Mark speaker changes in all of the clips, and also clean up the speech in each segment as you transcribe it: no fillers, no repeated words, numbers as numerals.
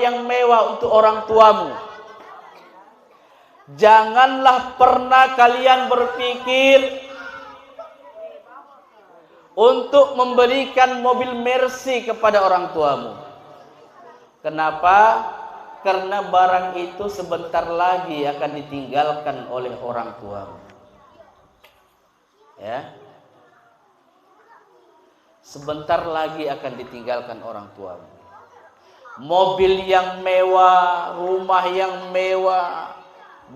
Speaker 1: yang mewah untuk orang tuamu. Janganlah pernah kalian berpikir untuk memberikan mobil Mercy kepada orang tuamu. Kenapa? Karena barang itu sebentar lagi akan ditinggalkan oleh orang tuamu. Ya. Sebentar lagi akan ditinggalkan orang tuamu. Mobil yang mewah, rumah yang mewah,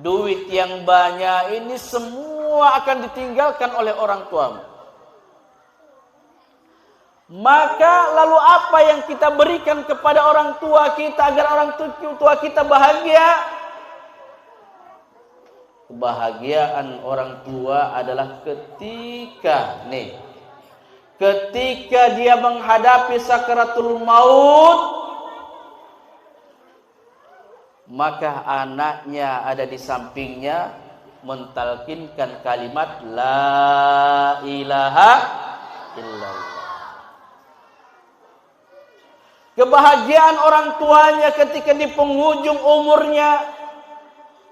Speaker 1: duit yang banyak, ini semua akan ditinggalkan oleh orang tuamu. Maka lalu apa yang kita berikan kepada orang tua kita agar orang tua kita bahagia? Kebahagiaan orang tua adalah ketika dia menghadapi sakaratul maut, maka anaknya ada di sampingnya mentalkinkan kalimat la ilaha illallah. Kebahagiaan orang tuanya ketika di penghujung umurnya,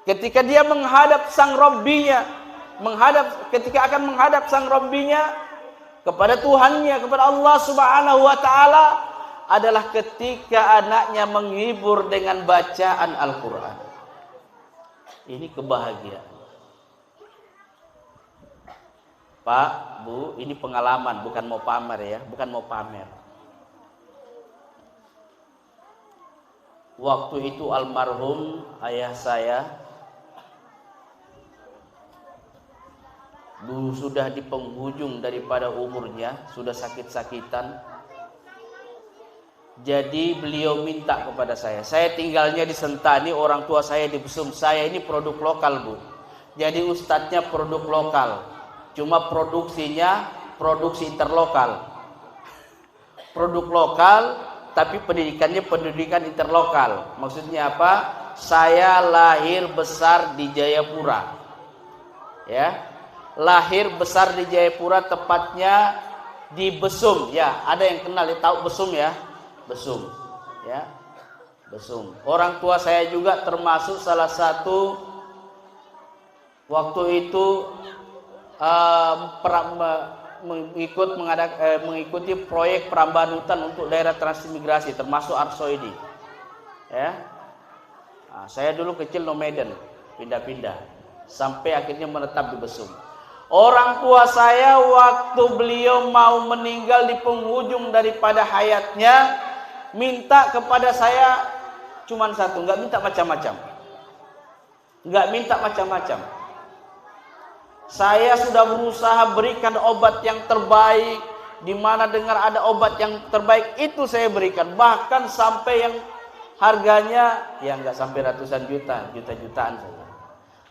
Speaker 1: ketika dia menghadap sang Rabbinya, ketika akan menghadap sang Rabbinya kepada Tuhannya, kepada Allah Subhanahu wa taala, adalah ketika anaknya menghibur dengan bacaan Al-Quran. Ini kebahagiaan. Pak, Bu, ini pengalaman, bukan mau pamer ya, bukan mau pamer. Waktu itu almarhum ayah saya dulu sudah di penghujung daripada umurnya, sudah sakit-sakitan. Jadi beliau minta kepada saya tinggalnya di Sentani, orang tua saya di Besum. Saya ini produk lokal, Bu. Jadi ustadznya produk lokal, cuma produksinya produksi interlokal. Produk lokal, tapi pendidikannya pendidikan interlokal. Maksudnya apa? Saya lahir besar di Jayapura. Ya. Lahir besar di Jayapura, tepatnya di Besum. Ya, ada yang kenal, tahu Besum ya? Besum, ya, Besum. Orang tua saya juga termasuk salah satu waktu itu mengikuti proyek perambahan hutan untuk daerah transmigrasi, termasuk Arsoidi. Ya, saya dulu kecil nomaden, pindah-pindah, sampai akhirnya menetap di Besum. Orang tua saya waktu beliau mau meninggal di penghujung daripada hayatnya, minta kepada saya cuman satu, nggak minta macam-macam. Nggak minta macam-macam. Saya sudah berusaha berikan obat yang terbaik, di mana dengar ada obat yang terbaik itu saya berikan, bahkan sampai yang harganya ya nggak sampai ratusan juta, juta-jutaan saja.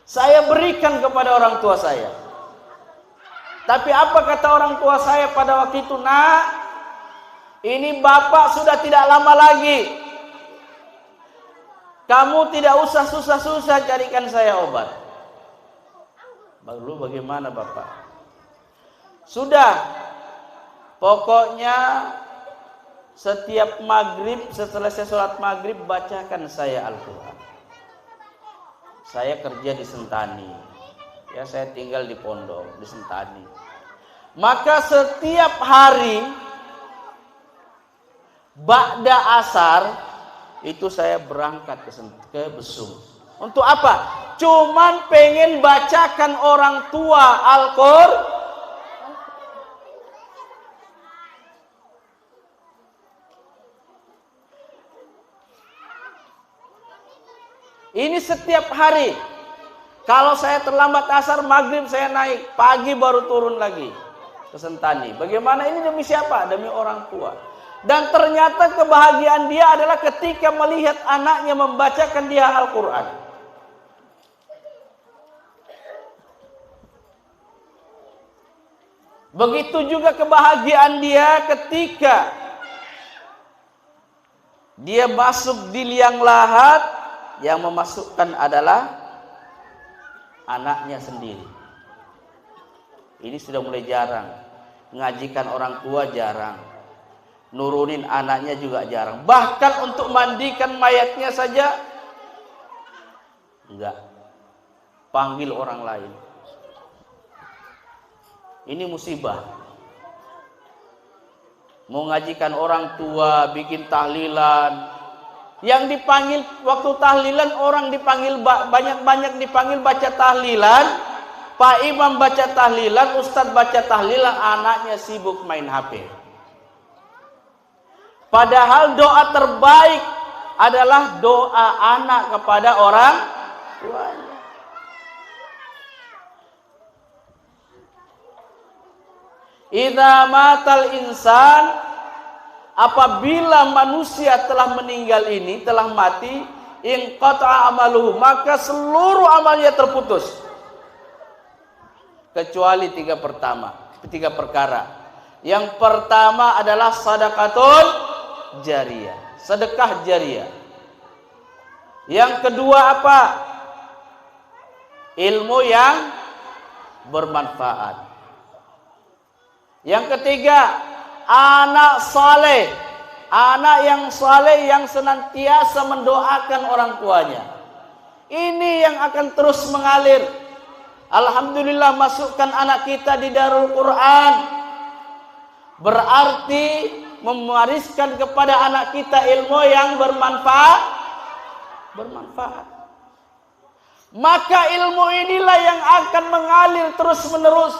Speaker 1: Saya berikan kepada orang tua saya. Tapi apa kata orang tua saya pada waktu itu? Nak, ini bapak sudah tidak lama lagi. Kamu tidak usah susah-susah carikan saya obat. Lalu bagaimana bapak? Sudah, pokoknya setiap maghrib, setelah saya sholat maghrib, bacakan saya Al-Quran. Saya kerja di Sentani. Ya, saya tinggal di pondok, di Sentani. Maka setiap hari ba'da asar itu saya berangkat ke Besum. Untuk apa? Cuman pengen bacakan orang tua Al-Qur'an. Ini setiap hari. Kalau saya terlambat asar, maghrib saya naik, pagi baru turun lagi ke Sentani. Bagaimana ini demi siapa? Demi orang tua. Dan ternyata kebahagiaan dia adalah ketika melihat anaknya membacakan dia Al-Quran. Begitu juga kebahagiaan dia ketika dia masuk di liang lahat, yang memasukkan adalah anaknya sendiri. Ini sudah mulai jarang. Ngajikan orang tua jarang. nurunin anaknya juga jarang. Bahkan untuk mandikan mayatnya saja enggak, panggil orang lain. Ini musibah. Mau ngajikan orang tua, bikin tahlilan, yang dipanggil waktu tahlilan, orang dipanggil banyak-banyak, dipanggil baca tahlilan, Pak Imam baca tahlilan, Ustadz baca tahlilan, anaknya sibuk main HP. Padahal doa terbaik adalah doa anak kepada orang tuanya. Idza matal insan, apabila manusia telah meninggal ini, telah mati, inqata'a amaluhu, maka seluruh amalnya terputus. Kecuali tiga perkara. Yang pertama adalah sedekahul jariyah, sedekah jariyah. Yang kedua apa? Ilmu yang bermanfaat. Yang ketiga, anak saleh, anak yang saleh yang senantiasa mendoakan orang tuanya. Ini yang akan terus mengalir. Alhamdulillah, masukkan anak kita di Darul Quran, berarti mewariskan kepada anak kita ilmu yang bermanfaat. Maka ilmu inilah yang akan mengalir terus menerus.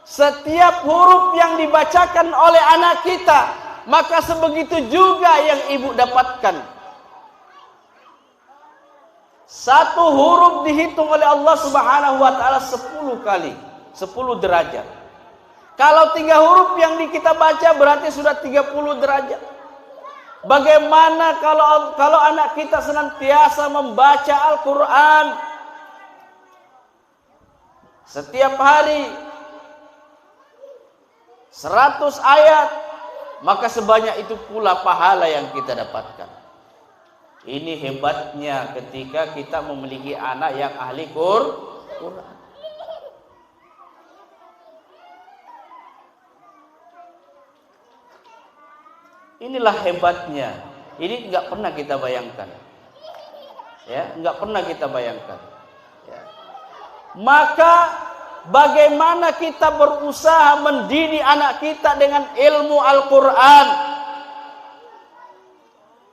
Speaker 1: Setiap huruf yang dibacakan oleh anak kita, maka sebegitu juga yang ibu dapatkan. Satu huruf dihitung oleh Allah Subhanahu wa taala 10 kali, 10 derajat. Kalau 3 huruf yang kita baca berarti sudah 30 derajat. Bagaimana kalau anak kita senantiasa membaca Al-Qur'an setiap hari 100 ayat, maka sebanyak itu pula pahala yang kita dapatkan. Ini hebatnya ketika kita memiliki anak yang ahli Quran. Inilah hebatnya. Ini nggak pernah kita bayangkan. Ya, nggak pernah kita bayangkan. Ya. Maka bagaimana kita berusaha mendidik anak kita dengan ilmu Al-Quran?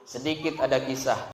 Speaker 1: Sedikit ada kisah.